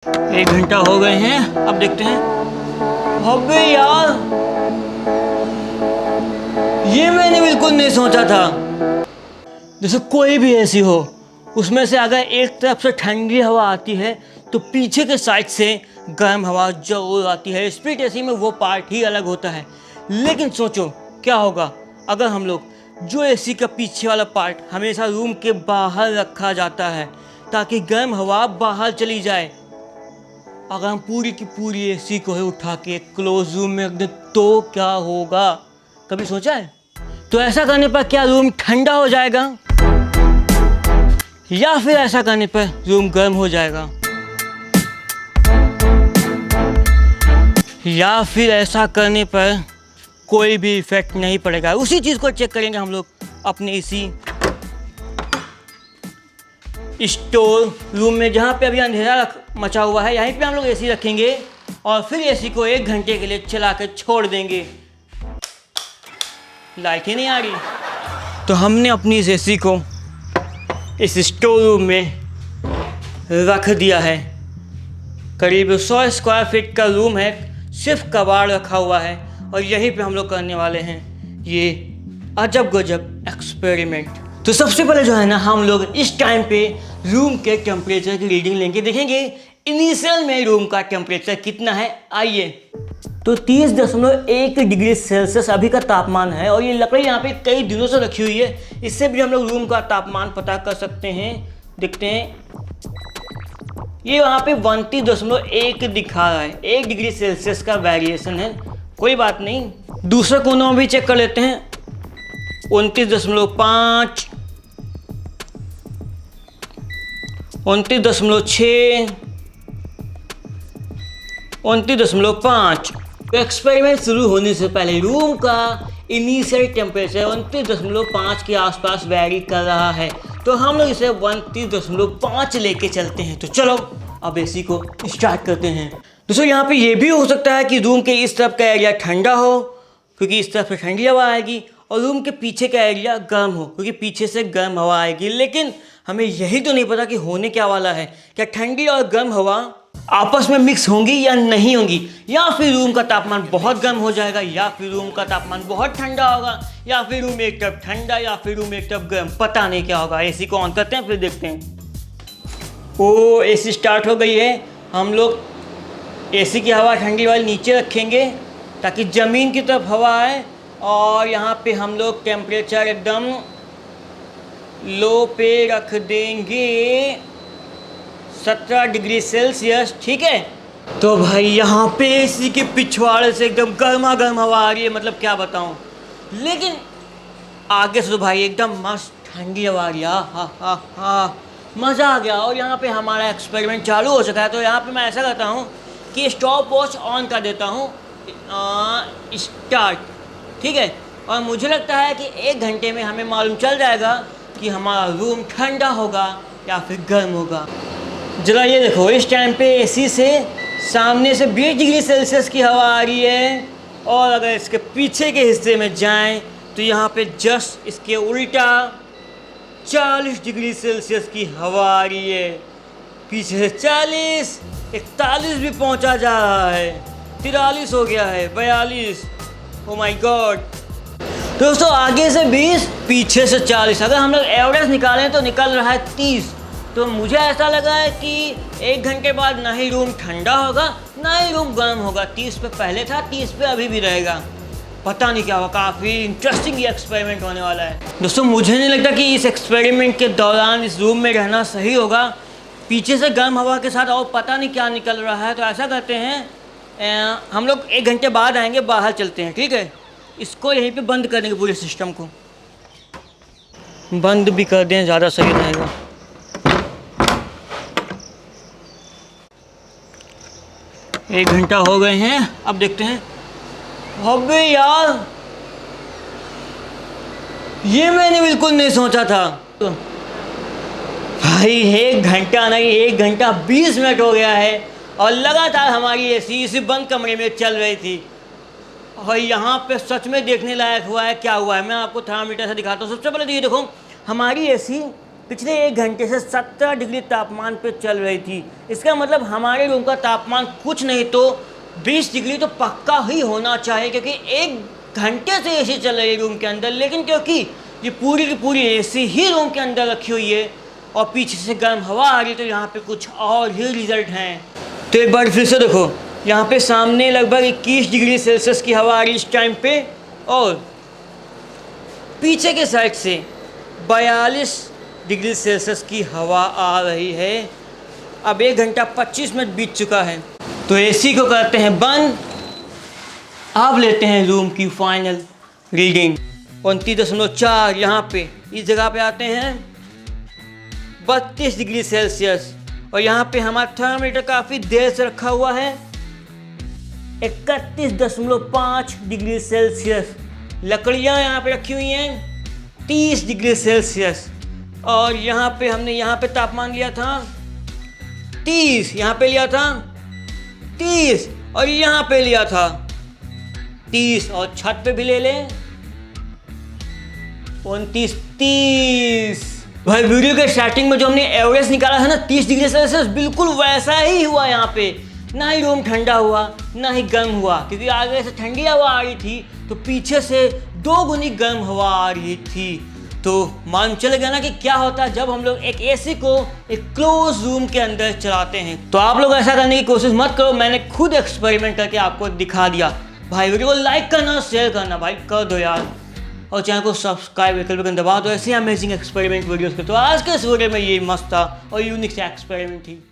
1 घंटा हो गए हैं, अब देखते हैं। अबे यार, ये मैंने बिल्कुल नहीं सोचा था। जैसे कोई भी एसी हो, उसमें से अगर एक तरफ से ठंडी हवा आती है तो पीछे के साइड से गर्म हवा जरूर आती है। स्प्लिट एसी में वो पार्ट ही अलग होता है। लेकिन सोचो क्या होगा अगर हम लोग जो एसी का पीछे वाला पार्ट हमेशा रूम के बाहर रखा जाता है ताकि गर्म हवा बाहर चली जाए, अगर हम पूरी की पूरी एसी को ही उठा के क्लोज रूम में रख दें तो क्या होगा? कभी सोचा है? तो ऐसा करने पर क्या रूम ठंडा हो जाएगा या फिर ऐसा करने पर रूम गर्म हो जाएगा, या फिर ऐसा करने पर कोई भी इफेक्ट नहीं पड़ेगा? उसी चीज़ को चेक करेंगे हम लोग अपने इसी स्टोर रूम में, जहाँ पे अभी अंधेरा मचा हुआ है। यहीं पे हम लोग एसी रखेंगे और फिर एसी को 1 घंटे के लिए चला कर छोड़ देंगे। लाइट ही नहीं आ रही, तो हमने अपनी इस एसी को इस स्टोर रूम में रख दिया है। करीब 100 स्क्वायर फीट का रूम है, सिर्फ कबाड़ रखा हुआ है और यहीं पे हम लोग करने वाले हैं ये अजब गजब एक्सपेरिमेंट। तो सबसे पहले जो है ना, हम लोग इस टाइम पे रूम के टेम्परेचर की रीडिंग लेंगे, देखेंगे इनिशियल में रूम का टेम्परेचर कितना है। आइए, तो 30.1 डिग्री सेल्सियस अभी का तापमान है और ये लकड़ी यहाँ पे कई दिनों से रखी हुई है। इससे भी हम लोग रूम का तापमान पता कर सकते हैं। देखते हैं, ये वहाँ पे 29.1 दिखा रहा है। 1 डिग्री सेल्सियस का वेरिएशन है, कोई बात नहीं। दूसरे कोनों में भी चेक कर लेते हैं। 29.5, 29.6, 29.5। तो एक्सपेरिमेंट शुरू होने से पहले रूम का इनिशियल टेम्परेचर 29.5 के आसपास वेरी कर रहा है, तो हम लोग इसे 29.5 लेके चलते हैं। तो चलो अब एसी को स्टार्ट करते हैं। दोस्तों, यहाँ पे ये भी हो सकता है कि रूम के इस तरफ का एरिया ठंडा हो क्योंकि इस तरफ से ठंडी हवा आएगी, और रूम के पीछे का एरिया गर्म हो क्योंकि पीछे से गर्म हवा आएगी। लेकिन हमें यही तो नहीं पता कि होने क्या वाला है। क्या ठंडी और गर्म हवा आपस में मिक्स होंगी या नहीं होंगी, या फिर रूम का तापमान बहुत गर्म हो जाएगा, या फिर रूम का तापमान बहुत ठंडा होगा, या फिर रूम एक तरफ ठंडा या फिर रूम एक तरफ गर्म। पता नहीं क्या होगा। एसी को ऑन करते हैं, फिर देखते हैं। ओ, एसी स्टार्ट हो गई है। हम लोग एसी की हवा ठंडी वाली नीचे रखेंगे ताकि ज़मीन की तरफ हवा आए, और यहाँ पे हम लोग टेम्परेचर एकदम लो पे रख देंगे, 17 डिग्री सेल्सियस। ठीक है। तो भाई यहाँ पे एसी के पिछवाड़े से एकदम गर्मा गर्म हवा आ रही है, मतलब क्या बताऊँ। लेकिन आगे से तो भाई एकदम मस्त ठंडी हवा आ रही है। हा, मज़ा आ गया। और यहाँ पे हमारा एक्सपेरिमेंट चालू हो चुका है। तो यहाँ पे मैं ऐसा करता हूँ कि स्टॉप वॉच ऑन कर देता हूँ, स्टार्ट। ठीक है। और मुझे लगता है कि 1 घंटे में हमें मालूम चल जाएगा कि हमारा रूम ठंडा होगा या फिर गर्म होगा। जरा ये देखो, इस टाइम पे एसी से सामने से 20 डिग्री सेल्सियस की हवा आ रही है, और अगर इसके पीछे के हिस्से में जाएं तो यहाँ पे जस्ट इसके उल्टा 40 डिग्री सेल्सियस की हवा आ रही है। पीछे से 40, 41 भी पहुँचा जा रहा है, 43 हो गया है, 42। Oh my God. दोस्तों, आगे से 20, पीछे से 40। अगर हम लोग एवरेज निकालें तो निकल रहा है 30। तो मुझे ऐसा लगा है कि 1 घंटे बाद ना ही रूम ठंडा होगा ना ही रूम गर्म होगा। 30 पे पहले था, 30 पे अभी भी रहेगा। पता नहीं क्या होगा। काफ़ी इंटरेस्टिंग ये एक्सपेरिमेंट होने वाला है। दोस्तों, मुझे नहीं लगता कि इस एक्सपेरिमेंट के दौरान इस रूम में रहना सही होगा। पीछे से गर्म हवा के साथ और पता नहीं क्या निकल रहा है। तो ऐसा करते हैं, हम लोग 1 घंटे बाद आएंगे, बाहर चलते हैं। ठीक है। इसको यहीं पे बंद कर देंगे, पूरे सिस्टम को बंद भी कर दें, ज़्यादा सही रहेगा। एक घंटा हो गए हैं, अब देखते हैं। अबे यार, ये मैंने बिल्कुल नहीं सोचा था। तो भाई 1 घंटा नहीं, 1 घंटा 20 मिनट हो गया है और लगातार हमारी एसी इसी बंद कमरे में चल रही थी। और यहाँ पे सच में देखने लायक हुआ है। क्या हुआ है मैं आपको थर्मामीटर से दिखाता हूँ। सबसे पहले तो ये देखो, हमारी एसी पिछले 1 घंटे से 70 डिग्री तापमान पे चल रही थी। इसका मतलब हमारे रूम का तापमान कुछ नहीं तो 20 डिग्री तो पक्का ही होना चाहिए, क्योंकि 1 घंटे से एसी चल रही है रूम के अंदर। लेकिन क्योंकि ये पूरी की पूरी एसी ही रूम के अंदर रखी हुई है और पीछे से गर्म हवा आ रही है, तो यहाँ पे कुछ और ही रिजल्ट हैं। तो एक बार फिर से देखो, यहाँ पे सामने लगभग 21 डिग्री सेल्सियस की हवा आ रही है इस टाइम पे, और पीछे के साइड से 42 डिग्री सेल्सियस की हवा आ रही है। अब 1 घंटा 25 मिनट बीत चुका है, तो एसी को करते हैं बंद। अब लेते हैं रूम की फाइनल रीडिंग 29.4। यहाँ पे इस जगह पे आते हैं 32 डिग्री सेल्सियस, और यहाँ पे हमारा थर्मामीटर काफ़ी देर से रखा हुआ है 31.5 डिग्री सेल्सियस। लकड़ियाँ यहाँ पे रखी हुई हैं 30 डिग्री सेल्सियस, और यहाँ पे हमने यहाँ पे तापमान लिया था 30, यहाँ पे लिया था 30, और यहाँ पे लिया था 30, और छत पे भी ले लें 29, 30। भाई वीडियो के स्टार्टिंग में जो हमने एवरेज निकाला था ना 30 डिग्री सेल्सियस, बिल्कुल वैसा ही हुआ। यहाँ पे ना ही रूम ठंडा हुआ ना ही गर्म हुआ, क्योंकि आगे से ठंडी हवा आ रही थी तो पीछे से 2 गुनी गर्म हवा आ रही थी। तो मालूम चल गया ना कि क्या होता है जब हम लोग एक एसी को एक क्लोज रूम के अंदर चलाते हैं। तो आप लोग ऐसा करने की कोशिश मत करो, मैंने खुद एक्सपेरिमेंट करके आपको दिखा दिया। भाई वीडियो को लाइक करना, शेयर करना भाई कर दो यार, और चैनल को सब्सक्राइब कर दबा दो ऐसे अमेजिंग एक्सपेरिमेंट वीडियोस के। तो आज के इस वीडियो में ये मस्त था और यूनिक सा एक्सपेरिमेंट थी।